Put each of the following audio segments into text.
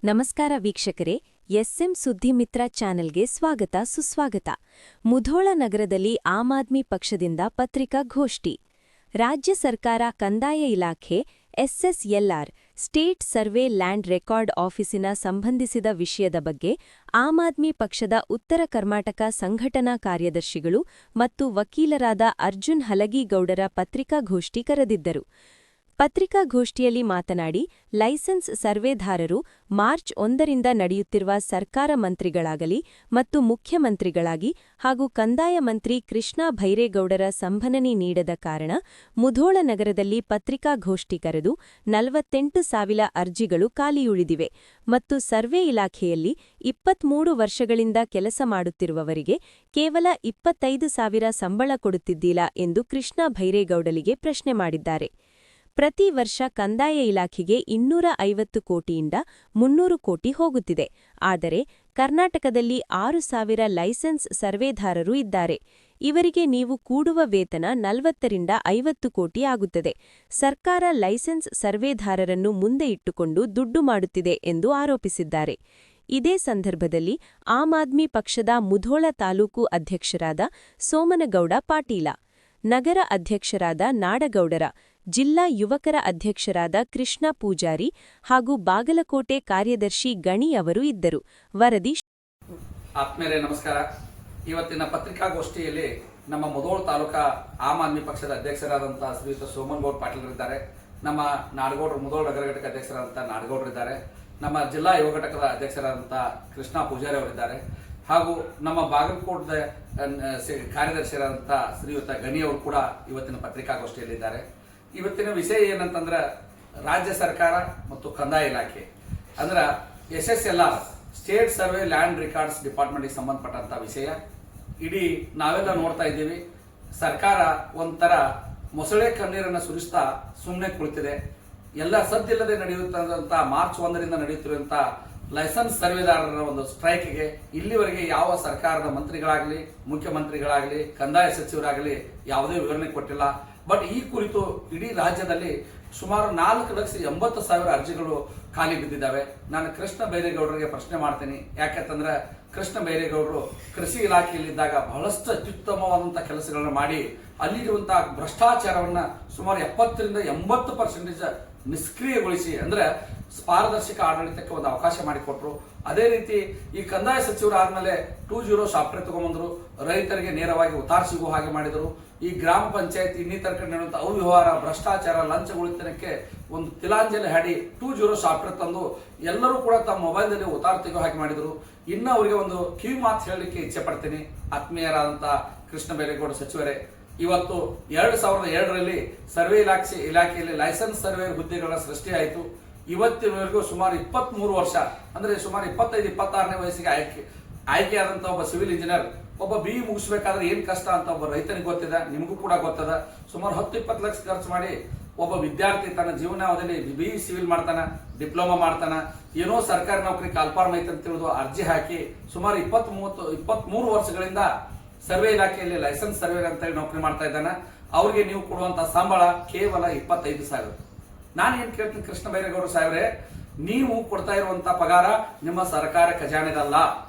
ನಮಸ್ಕಾರ ವೀಕ್ಷಕರೇ, ಎಸ್ಎಂ ಸುದ್ದಿ ಮಿತ್ರ ಚಾನೆಲ್ಗೆ ಸ್ವಾಗತ ಸುಸ್ವಾಗತ. ಮುಧೋಳ ನಗರದಲ್ಲಿ ಆಮ್ ಆದ್ಮಿ ಪಕ್ಷದಿಂದ ಪತ್ರಿಕಾಗೋಷ್ಠಿ. ರಾಜ್ಯ ಸರ್ಕಾರ ಕಂದಾಯ ಇಲಾಖೆ ಎಸ್ಎಸ್ಎಲ್ಆರ್ ಸ್ಟೇಟ್ ಸರ್ವೆ ಲ್ಯಾಂಡ್ ರೆಕಾರ್ಡ್ ಆಫೀಸಿನ ಸಂಬಂಧಿಸಿದ ವಿಷಯದ ಬಗ್ಗೆ ಆಮ್ ಆದ್ಮಿ ಪಕ್ಷದ ಉತ್ತರ ಕರ್ನಾಟಕ ಸಂಘಟನಾ ಕಾರ್ಯದರ್ಶಿಗಳು ಮತ್ತು ವಕೀಲರಾದ ಅರ್ಜುನ್ ಹಲಗೀಗೌಡರ ಪತ್ರಿಕಾಗೋಷ್ಠಿ ಕರೆದಿದ್ದರು. ಪತ್ರಿಕಾಗೋಷ್ಠಿಯಲ್ಲಿ ಮಾತನಾಡಿ, ಲೈಸೆನ್ಸ್ ಸರ್ವೆದಾರರು ಮಾರ್ಚ್ 1ರಿಂದ ನಡೆಯುತ್ತಿರುವ ಸರ್ಕಾರ ಮಂತ್ರಿಗಳಾಗಲಿ ಮತ್ತು ಮುಖ್ಯಮಂತ್ರಿಗಳಾಗಿ ಹಾಗೂ ಕಂದಾಯ ಮಂತ್ರಿ ಕೃಷ್ಣ ಭೈರೇಗೌಡರ ಸಂಭನನಿ ನೀಡದ ಕಾರಣ ಮುಧೋಳ ನಗರದಲ್ಲಿ ಪತ್ರಿಕಾಗೋಷ್ಠಿ ಕರೆದು 48,000 ಅರ್ಜಿಗಳು ಖಾಲಿಯುಳಿದಿವೆ ಮತ್ತು ಸರ್ವೆ ಇಲಾಖೆಯಲ್ಲಿ 23 ವರ್ಷಗಳಿಂದ ಕೆಲಸ ಮಾಡುತ್ತಿರುವವರಿಗೆ ಕೇವಲ 25,000 ಸಂಬಳ ಕೊಡುತ್ತಿದ್ದಿಲ್ಲ ಎಂದು ಕೃಷ್ಣ ಭೈರೇಗೌಡರಿಗೆ ಪ್ರಶ್ನೆ ಮಾಡಿದ್ದಾರೆ. ಪ್ರತಿ ವರ್ಷ ಕಂದಾಯ ಇಲಾಖೆಗೆ 250 ಕೋಟಿಯಿಂದ 300 ಕೋಟಿ ಹೋಗುತ್ತಿದೆ. ಆದರೆ ಕರ್ನಾಟಕದಲ್ಲಿ 6,000 ಲೈಸೆನ್ಸ್ ಸರ್ವೆದಾರರು ಇದ್ದಾರೆ. ಇವರಿಗೆ ನೀವು ಕೂಡುವ ವೇತನ 40ರಿಂದ 50 ಕೋಟಿ ಆಗುತ್ತದೆ. ಸರ್ಕಾರ ಲೈಸೆನ್ಸ್ ಸರ್ವೆದಾರರನ್ನು ಮುಂದೆ ಇಟ್ಟುಕೊಂಡು ದುಡ್ಡು ಮಾಡುತ್ತಿದೆ ಎಂದು ಆರೋಪಿಸಿದ್ದಾರೆ. ಇದೇ ಸಂದರ್ಭದಲ್ಲಿ ಆಮ್ ಆದ್ಮಿ ಪಕ್ಷದ ಮುಧೋಳ ತಾಲೂಕು ಅಧ್ಯಕ್ಷರಾದ ಸೋಮನಗೌಡ ಪಾಟೀಲ, ನಗರ ಅಧ್ಯಕ್ಷರಾದ ನಾಡಗೌಡರ, ಜಿಲ್ಲಾ ಯುವಕರ ಅಧ್ಯಕ್ಷರಾದ ಕೃಷ್ಣ ಪೂಜಾರಿ ಹಾಗೂ ಬಾಗಲಕೋಟೆ ಕಾರ್ಯದರ್ಶಿ ಗಣಿ ಅವರು ಇದ್ದರು. ವರದಿ. ಆತ್ಮೀಯರೇ ನಮಸ್ಕಾರ. ಇವತ್ತಿನ ಪತ್ರಿಕಾಗೋಷ್ಠಿಯಲ್ಲಿ ನಮ್ಮ ಮುಧೋಳ ತಾಲೂಕಾ ಆಮ್ ಆದ್ಮಿ ಪಕ್ಷದ ಅಧ್ಯಕ್ಷರಾದಂತಹ ಶ್ರೀಯುತ ಸೋಮನಗೌಡ ಪಾಟೀಲರಿದ್ದಾರೆ. ನಮ್ಮ ನಾಡಗೌಡರು ಮುಧೋಳ ನಗರ ಘಟಕ ಅಧ್ಯಕ್ಷರಾದಂತಹ ನಾಡಗೌಡರಿದ್ದಾರೆ. ನಮ್ಮ ಜಿಲ್ಲಾ ಯುವ ಘಟಕದ ಅಧ್ಯಕ್ಷರಾದಂತಹ ಕೃಷ್ಣ ಪೂಜಾರಿ ಅವರಿದ್ದಾರೆ. ಹಾಗೂ ನಮ್ಮ ಬಾಗಲಕೋಟದ ಕಾರ್ಯದರ್ಶಿಯಾದಂತಹ ಶ್ರೀಯುತ ಗಣಿ ಅವರು ಕೂಡ ಇವತ್ತಿನ ಪತ್ರಿಕಾಗೋಷ್ಠಿಯಲ್ಲಿದ್ದಾರೆ. ಇವತ್ತಿನ ವಿಷಯ ಏನಂತಂದ್ರೆ, ರಾಜ್ಯ ಸರ್ಕಾರ ಮತ್ತು ಕಂದಾಯ ಇಲಾಖೆ ಅಂದ್ರೆ ಎಸ್ಎಸ್ಎಲ್ಆರ್ ಸ್ಟೇಟ್ ಸರ್ವೆ ಲ್ಯಾಂಡ್ ರೆಕಾರ್ಡ್ಸ್ ಡಿಪಾರ್ಟ್ಮೆಂಟ್ಗೆ ಸಂಬಂಧಪಟ್ಟಂತ ವಿಷಯ. ಇಡೀ ನಾವೆಲ್ಲ ನೋಡ್ತಾ ಇದ್ದೀವಿ, ಸರ್ಕಾರ ಒಂಥರ ಮೊಸಳೆ ಕಣ್ಣೀರನ್ನು ಸುರಿಸ್ತಾ ಸುಮ್ಮನೆ ಕುಳಿತಿದೆ. ಎಲ್ಲ ಸದ್ದಿಲ್ಲದೆ ನಡೆಯುತ್ತಂತ ಮಾರ್ಚ್ 1ರಿಂದ ನಡೆಯುತ್ತಿರುವಂತಹ ಲೈಸೆನ್ಸ್ ಸರ್ವೆದಾರರ ಒಂದು ಸ್ಟ್ರೈಕ್ಗೆ ಇಲ್ಲಿವರೆಗೆ ಯಾವ ಸರ್ಕಾರದ ಮಂತ್ರಿಗಳಾಗಲಿ, ಮುಖ್ಯಮಂತ್ರಿಗಳಾಗಲಿ, ಕಂದಾಯ ಸಚಿವರಾಗಲಿ ಯಾವುದೇ ವಿವರಣೆ ಕೊಟ್ಟಿಲ್ಲ. ಬಟ್ ಈ ಕುರಿತು ಇಡೀ ರಾಜ್ಯದಲ್ಲಿ ಸುಮಾರು 4,80,000 ಅರ್ಜಿಗಳು ಖಾಲಿ ಬಿದ್ದಿದ್ದಾವೆ. ನಾನು ಕೃಷ್ಣ ಬೈರೇಗೌಡರಿಗೆ ಪ್ರಶ್ನೆ ಮಾಡ್ತೀನಿ. ಯಾಕಂತಂದ್ರೆ ಕೃಷ್ಣ ಬೈರೇಗೌಡರು ಕೃಷಿ ಇಲಾಖೆಯಲ್ಲಿದ್ದಾಗ ಬಹಳಷ್ಟು ಅತ್ಯುತ್ತಮವಾದಂತಹ ಕೆಲಸಗಳನ್ನು ಮಾಡಿ ಅಲ್ಲಿರುವಂತಹ ಭ್ರಷ್ಟಾಚಾರವನ್ನ ಸುಮಾರು 70ರಿಂದ 80% ನಿಷ್ಕ್ರಿಯಗೊಳಿಸಿ, ಅಂದ್ರೆ ಪಾರದರ್ಶಕ ಆಡಳಿತಕ್ಕೆ ಒಂದು ಅವಕಾಶ ಮಾಡಿಕೊಟ್ರು. ಅದೇ ರೀತಿ ಈ ಕಂದಾಯ ಸಚಿವರು ಆದ್ಮೇಲೆ 2.0 ಸಾಫ್ಟ್ವೇರ್ ತಗೊಂಡ್ಬಂದ್ರು. ರೈತರಿಗೆ ನೇರವಾಗಿ ಉತ್ತಾರ ಸಿಗುವ ಹಾಗೆ ಮಾಡಿದರು. ಈ ಗ್ರಾಮ ಪಂಚಾಯತ್ ಇನ್ನಿತರ ಕಡೆ ನಡೆಯುವಂತಹ ಅವ್ಯವಹಾರ, ಭ್ರಷ್ಟಾಚಾರ, ಲಂಚಗೊಳಿತನಕ್ಕೆ ಒಂದು ತಿಲಾಂಜಲಿ ಹಾಡಿ 2.0 ಸಾಫ್ಟ್ವೇರ್ ತಂದು ಎಲ್ಲರೂ ಕೂಡ ತಮ್ಮ ಮೊಬೈಲ್ನಲ್ಲಿ ಉತ್ತಾರ ತೆಗೆಯುವ ಹಾಗೆ ಮಾಡಿದರು. ಇನ್ನು ಅವರಿಗೆ ಒಂದು ಕಿವಿ ಮಾತು ಹೇಳಲಿಕ್ಕೆ ಇಚ್ಛೆ ಪಡ್ತೀನಿ. ಆತ್ಮೀಯರಾದಂತಹ ಕೃಷ್ಣ ಬೈರೇಗೌಡ ಸಚಿವರೇ, ಇವತ್ತು 2007ರಲ್ಲಿ ಸರ್ವೆ ಇಲಾಖೆಯಲ್ಲಿ ಲೈಸೆನ್ಸ್ ಸರ್ವೆ ಹುದ್ದೆಗಳ ಸೃಷ್ಟಿಯಾಯಿತು. ಇವತ್ತಿನವರೆಗೂ ಸುಮಾರು 23 ವರ್ಷ, ಅಂದ್ರೆ ಸುಮಾರು 25-26ನೇ ವಯಸ್ಸಿಗೆ ಆಯ್ಕೆಯಾದಂತಹ ಒಬ್ಬ ಸಿವಿಲ್ ಇಂಜಿನಿಯರ್, ಒಬ್ಬ BE ಮುಗಿಸ್ಬೇಕಾದ್ರೆ ಏನ್ ಕಷ್ಟ ಅಂತ ಒಬ್ಬ ರೈತನಿಗೆ ಗೊತ್ತಿದೆ, ನಿಮಗೂ ಕೂಡ ಗೊತ್ತದ. ಸುಮಾರು 10-20 ಲಕ್ಷ ಖರ್ಚು ಮಾಡಿ ಒಬ್ಬ ವಿದ್ಯಾರ್ಥಿ ತನ್ನ ಜೀವನಾವಧಿಯಲ್ಲಿ BE ಸಿವಿಲ್ ಮಾಡ್ತಾನ, ಡಿಪ್ಲೊಮಾ ಮಾಡ್ತಾನ, ಏನೋ ಸರ್ಕಾರಿ ನೌಕರಿ ಕಾಲ್ಫಾರ್ಮ್ ಐತೆ ಅಂತ ತಿಳಿದು ಅರ್ಜಿ ಹಾಕಿ ಸುಮಾರು 23 ವರ್ಷಗಳಿಂದ ಸರ್ವೆ ಇಲಾಖೆಯಲ್ಲಿ ಲೈಸೆನ್ಸ್ ಸರ್ವೆ ಅಂತ ಹೇಳಿ ನೌಕರಿ ಮಾಡ್ತಾ ಇದ್ದಾನೆ. ಅವ್ರಿಗೆ ನೀವು ಕೊಡುವಂತಹ ಸಂಬಳ ಕೇವಲ 25,000. ನಾನು ಏನ್ ಕೇಳ್ತೀನಿ ಕೃಷ್ಣ ಬೈರೇಗೌಡ ಸಾಹೇಬ್ರೆ, ನೀವು ಕೊಡ್ತಾ ಇರುವಂತಹ ಪಗಾರ ನಿಮ್ಮ ಸರ್ಕಾರ ಖಜಾನೆದಲ್ಲ.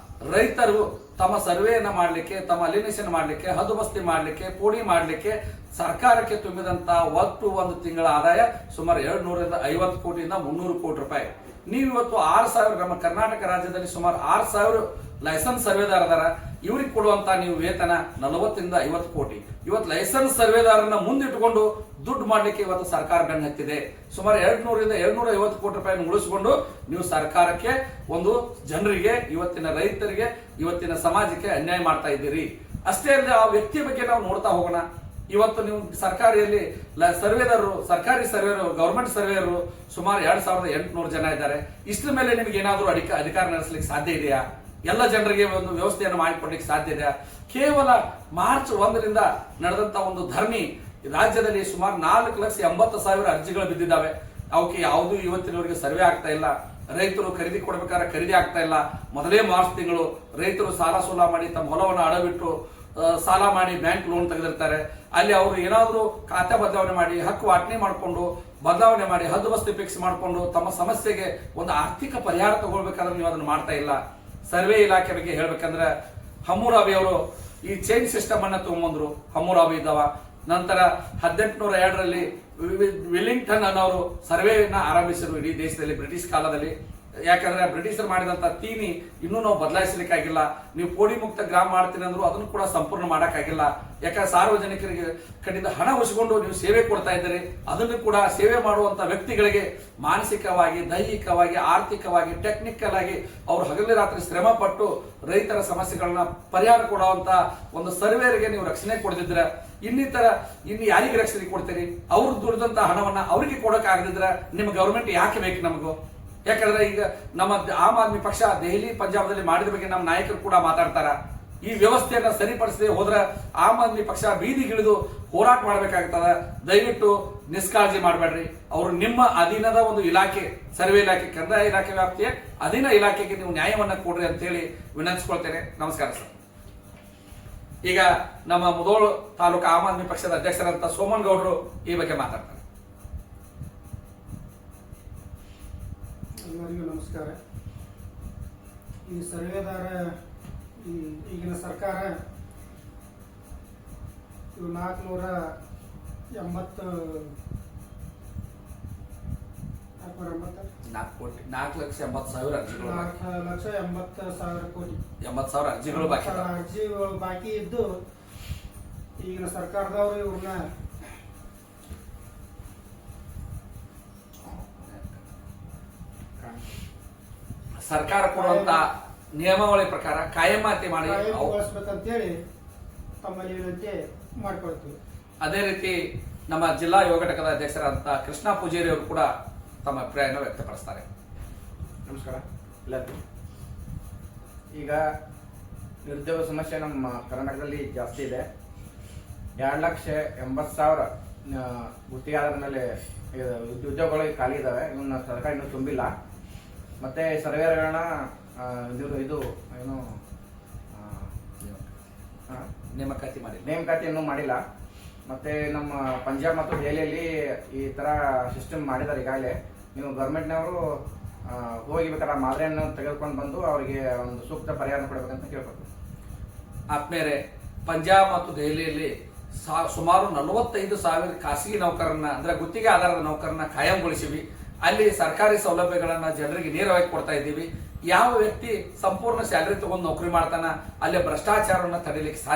ರೈತರು ತಮ್ಮ ಸರ್ವೆಯನ್ನ ಮಾಡಲಿಕ್ಕೆ, ತಮ್ಮ ಅಲಿನೇಷನ್ ಮಾಡಲಿಕ್ಕೆ, ಹದ್ದುಬಸ್ತಿ ಮಾಡಲಿಕ್ಕೆ, ಪೋಡಿ ಮಾಡಲಿಕ್ಕೆ ಸರ್ಕಾರಕ್ಕೆ ತುಂಬಿದಂತಹ ಒಟ್ಟು ಒಂದು ತಿಂಗಳ ಆದಾಯ ಸುಮಾರು 250 ಕೋಟಿಯಿಂದ 300 ಕೋಟಿ ರೂಪಾಯಿ. ನೀವು ಇವತ್ತು 6,000, ನಮ್ಮ ಕರ್ನಾಟಕ ರಾಜ್ಯದಲ್ಲಿ ಸುಮಾರು 6,000 ಲೈಸೆನ್ಸ್ ಸರ್ವೆದಾರದಾರ. ಇವ್ರಿಗೆ ಕೊಡುವಂತ ನೀವು ವೇತನ 40ರಿಂದ 50 ಕೋಟಿ. ಇವತ್ತು ಲೈಸೆನ್ಸ್ ಸರ್ವೆದಾರನ್ನ ಮುಂದಿಟ್ಟುಕೊಂಡು ದುಡ್ಡು ಮಾಡ್ಲಿಕ್ಕೆ ಇವತ್ತು ಸರ್ಕಾರ ಬೆನ್ನು ಹತ್ತಿದೆ. ಸುಮಾರು 200ರಿಂದ 250 ಕೋಟಿ ರೂಪಾಯಿ ಉಳಿಸಿಕೊಂಡು ನೀವು ಸರ್ಕಾರಕ್ಕೆ, ಒಂದು ಜನರಿಗೆ, ಇವತ್ತಿನ ರೈತರಿಗೆ, ಇವತ್ತಿನ ಸಮಾಜಕ್ಕೆ ಅನ್ಯಾಯ ಮಾಡ್ತಾ ಇದ್ದೀರಿ. ಅಷ್ಟೇ ಅಲ್ಲದೆ ಆ ವ್ಯಕ್ತಿಯ ಬಗ್ಗೆ ನಾವು ನೋಡ್ತಾ ಹೋಗೋಣ. ಇವತ್ತು ನೀವು ಸರ್ಕಾರಿಯಲ್ಲಿ ಸರ್ವೇದಾರರು, ಸರ್ಕಾರಿ ಸರ್ವೇರು, ಗವರ್ಮೆಂಟ್ ಸರ್ವೇರು ಸುಮಾರು 2,800 ಜನ ಇದ್ದಾರೆ. ಇಷ್ಟರ ಮೇಲೆ ನಿಮ್ಗೆ ಏನಾದರೂ ಅಧಿಕಾರ ನಡೆಸಲಿಕ್ಕೆ ಸಾಧ್ಯ ಇದೆಯಾ? ಎಲ್ಲ ಜನರಿಗೆ ಒಂದು ವ್ಯವಸ್ಥೆಯನ್ನು ಮಾಡಿಕೊಡ್ಲಿಕ್ಕೆ ಸಾಧ್ಯ ಇದೆಯಾ? ಕೇವಲ ಮಾರ್ಚ್ 1ರಿಂದ ನಡೆದಂತ ಒಂದು ಧರಣಿ ರಾಜ್ಯದಲ್ಲಿ ಸುಮಾರು 4,80,000 ಅರ್ಜಿಗಳು ಬಿದ್ದಿದ್ದಾವೆ. ಅವಕ್ಕೆ ಯಾವುದು ಇವತ್ತಿನವರೆಗೆ ಸರ್ವೆ ಆಗ್ತಾ ಇಲ್ಲ. ರೈತರು ಖರೀದಿ ಕೊಡಬೇಕಾದ್ರೆ ಖರೀದಿ ಆಗ್ತಾ ಇಲ್ಲ. ಮೊದಲೇ ಮಾರ್ಚ್ ತಿಂಗಳು ರೈತರು ಸಾಲ ಸೋಲ ಮಾಡಿ ತಮ್ಮ ಹೊಲವನ್ನು ಅಡವಿಟ್ಟು ಸಾಲ ಮಾಡಿ ಬ್ಯಾಂಕ್ ಲೋನ್ ತೆಗೆದಿರ್ತಾರೆ. ಅಲ್ಲಿ ಅವರು ಏನಾದರೂ ಖಾತೆ ಬದಲಾವಣೆ ಮಾಡಿ ಹಕ್ಕು ವಾಟನೆ ಮಾಡಿಕೊಂಡು ಬದಲಾವಣೆ ಮಾಡಿ ಹದ್ದುಬಸ್ತು ಫಿಕ್ಸ್ ಮಾಡಿಕೊಂಡು ತಮ್ಮ ಸಮಸ್ಯೆಗೆ ಒಂದು ಆರ್ಥಿಕ ಪರಿಹಾರ ತಗೊಳ್ಬೇಕಾದ್ರೆ ನೀವು ಅದನ್ನು ಮಾಡ್ತಾ ಇಲ್ಲ. ಸರ್ವೆ ಇಲಾಖೆ ಬಗ್ಗೆ ಹೇಳ್ಬೇಕಂದ್ರೆ ಹಮ್ಮುರಾಬಿ ಅವರು ಈ ಚೈನ್ ಸಿಸ್ಟಮ್ ಅನ್ನ ತಗೊಂಬಂದ್ರು. ಹಮ್ಮುರಾಬಿ ಇದ್ದಾವ. ನಂತರ 1802ರಲ್ಲಿ ವಿಲ್ಲಿಂಗ್ಟನ್ ಅನ್ನೋರು ಸರ್ವೆಯನ್ನ ಆರಂಭಿಸಿದ್ರು ಇಡೀ ದೇಶದಲ್ಲಿ ಬ್ರಿಟಿಷ್ ಕಾಲದಲ್ಲಿ. ಯಾಕಂದ್ರೆ ಬ್ರಿಟಿಷರು ಮಾಡಿದಂತ ತೀನಿ ಇನ್ನೂ ನಾವು ಬದಲಾಯಿಸಲಿಕ್ಕಾಗಿಲ್ಲ. ನೀವು ಪೋಡಿ ಮುಕ್ತ ಗ್ರಾಮ ಮಾಡ್ತೀನಿ ಅಂದ್ರು ಅದನ್ನು ಕೂಡ ಸಂಪೂರ್ಣ ಮಾಡಕ್ಕಾಗಿಲ್ಲ. ಯಾಕಂದ್ರೆ ಸಾರ್ವಜನಿಕರಿಗೆ ಕಡೆಯಿಂದ ಹಣ ಉಳಿಸಿಕೊಂಡು ನೀವು ಸೇವೆ ಕೊಡ್ತಾ ಇದ್ದೀರಿ. ಅದನ್ನು ಕೂಡ ಸೇವೆ ಮಾಡುವಂತ ವ್ಯಕ್ತಿಗಳಿಗೆ ಮಾನಸಿಕವಾಗಿ, ದೈಹಿಕವಾಗಿ, ಆರ್ಥಿಕವಾಗಿ, ಟೆಕ್ನಿಕಲ್ ಆಗಿ ಅವರು ಹಗಲಿ ರಾತ್ರಿ ಶ್ರಮ ಪಟ್ಟು ರೈತರ ಸಮಸ್ಯೆಗಳನ್ನ ಪರಿಹಾರ ಕೊಡುವಂತ ಒಂದು ಸರ್ವೇರಿಗೆ ನೀವು ರಕ್ಷಣೆ ಕೊಡ್ತಿದ್ರ ಇನ್ನು ಯಾರಿಗೆ ರಕ್ಷಣೆ ಕೊಡ್ತೀರಿ? ಅವ್ರು ದುಡಿದಂತ ಹಣವನ್ನ ಅವರಿಗೆ ಕೊಡಕ್ ಆಗದಿದ್ರ ನಿಮ್ಮ ಗವರ್ಮೆಂಟ್ ಯಾಕೆ ಬೇಕು ನಮಗೂ? ಯಾಕಂದ್ರೆ ಈಗ ನಮ್ಮ ಆಮ್ ಆದ್ಮಿ ಪಕ್ಷ ದೆಹಲಿ ಪಂಜಾಬದಲ್ಲಿ ಮಾಡಿದ ಬಗ್ಗೆ ನಮ್ಮ ನಾಯಕರು ಕೂಡ ಮಾತಾಡ್ತಾರ. ಈ ವ್ಯವಸ್ಥೆಯನ್ನ ಸರಿಪಡಿಸದೆ ಹೋದ್ರೆ ಆಮ್ ಆದ್ಮಿ ಪಕ್ಷ ಬೀದಿಗಿಳಿದು ಹೋರಾಟ ಮಾಡ್ಬೇಕಾಗ್ತದ. ದಯವಿಟ್ಟು ನಿಷ್ಕಾಳಜಿ ಮಾಡಬೇಡ್ರಿ. ಅವರು ನಿಮ್ಮ ಅಧೀನದ ಒಂದು ಇಲಾಖೆ, ಸರ್ವೆ ಇಲಾಖೆ, ಕಂದಾಯ ಇಲಾಖೆ ವ್ಯಾಪ್ತಿಯ ಅಧೀನ ಇಲಾಖೆಗೆ ನೀವು ನ್ಯಾಯವನ್ನ ಕೊಡ್ರಿ ಅಂತ ಹೇಳಿ ವಿನಂತಿಸ್ಕೊಳ್ತೇನೆ. ನಮಸ್ಕಾರ ಸರ್. ಈಗ ನಮ್ಮ ಮುಧೋಳ ತಾಲೂಕು ಆಮ್ ಆದ್ಮಿ ಪಕ್ಷದ ಅಧ್ಯಕ್ಷರಂತ ಸೋಮನ್ ಗೌಡ್ರು ಈ ಬಗ್ಗೆ ಮಾತಾಡ್ತಾರೆ. ಎಲ್ಲರಿಗೂ ನಮಸ್ಕಾರ. ಈ ಸರ್ವೇದಾರ ಈಗಿನ ಸರ್ಕಾರ ಇವು 480 4,80,000 ಅರ್ಜಿಗಳು 4,80,000 ಕೋಟಿ 80,000 ಅರ್ಜಿಗಳು ಬಾಕಿ ಇದಾವೆ. ಅರ್ಜಿ ಬಾಕಿ ಇದ್ದು ಈಗಿನ ಸರ್ಕಾರದವರು ಇವ್ರನ್ನ ಸರ್ಕಾರ ಕೊಡುವಂತ ನಿಯಮಾವಳಿ ಪ್ರಕಾರ ಕಾಯಮಾತಿ ಮಾಡಿ ಬಳಸ್ಬೇಕಂತೇಳಿ ತಮ್ಮಲ್ಲಿ ವಿನಂತಿ ಮಾಡ್ಕೊಳ್ತೀವಿ. ಅದೇ ರೀತಿ ನಮ್ಮ ಜಿಲ್ಲಾ ಯೋಗ ಘಟಕದ ಅಧ್ಯಕ್ಷರಾದಂತಹ ಕೃಷ್ಣ ಪೂಜಾರಿ ಅವರು ಕೂಡ ತಮ್ಮ ಅಭಿಪ್ರಾಯವನ್ನು ವ್ಯಕ್ತಪಡಿಸ್ತಾರೆ. ನಮಸ್ಕಾರ ಎಲ್ಲರಿಗೂ. ಈಗ ನಿರುದ್ಯೋಗ ಸಮಸ್ಯೆ ನಮ್ಮ ಕರ್ನಾಟಕದಲ್ಲಿ ಜಾಸ್ತಿ ಇದೆ. 2,80,000 ಗುತ್ತಿಗೆದಾರರ ಮೇಲೆ ಉದ್ಯೋಗಗಳು ಖಾಲಿ ಇದಾವೆ. ಇವನ್ನ ಸರ್ಕಾರ ಇನ್ನೂ ತುಂಬಿಲ್ಲ. ಮತ್ತೆ ಸರ್ವೇಗಳನ್ನ ಇದು ಏನು ನೇಮಕಾತಿ ಇನ್ನೂ ಮಾಡಿಲ್ಲ. ಮತ್ತೆ ನಮ್ಮ ಪಂಜಾಬ್ ಮತ್ತು ದೆಹಲಿಯಲ್ಲಿ ಈ ತರ ಸಿಸ್ಟಮ್ ಮಾಡಿದ್ದಾರೆ ಈಗಾಗಲೇ. ನೀವು ಗೌರ್ಮೆಂಟ್ನವರು ಹೋಗಿ ಬೇಕಾದ್ರೆ ಮಾದರಿಯನ್ನು ತೆಗೆದುಕೊಂಡು ಬಂದು ಅವರಿಗೆ ಒಂದು ಸೂಕ್ತ ಪರಿಹಾರ ಕೊಡಬೇಕಂತ ಕೇಳ್ಕೊಳ್ತೀವಿ. ಆತ್ಮೇಲೆ ಪಂಜಾಬ್ ಮತ್ತು ದೆಹಲಿಯಲ್ಲಿ ಸುಮಾರು 45,000 ಖಾಸಗಿ ನೌಕರರನ್ನ ಅಂದ್ರೆ ಗುತ್ತಿಗೆ ಆಧಾರದ ನೌಕರನ್ನ ಕಾಯಂಗೊಳಿಸಿವಿ. ಅಲ್ಲಿ ಸರ್ಕಾರಿ ಸೌಲಭ್ಯಗಳನ್ನ ಜನರಿಗೆ ನೇರವಾಗಿ ಕೊಡ್ತಾ ಇದ್ದೀವಿ. ಯಾವ ವ್ಯಕ್ತಿ ಸಂಪೂರ್ಣ ಸ್ಯಾಲರಿ ತಗೊಂಡು ನೌಕರಿ ಮಾಡ್ತಾನ ಅಲ್ಲಿ ಭ್ರಷ್ಟಾಚಾರವನ್ನು ತಡೆಯಲಿಕ್ಕೆ ಸಾಧ್ಯ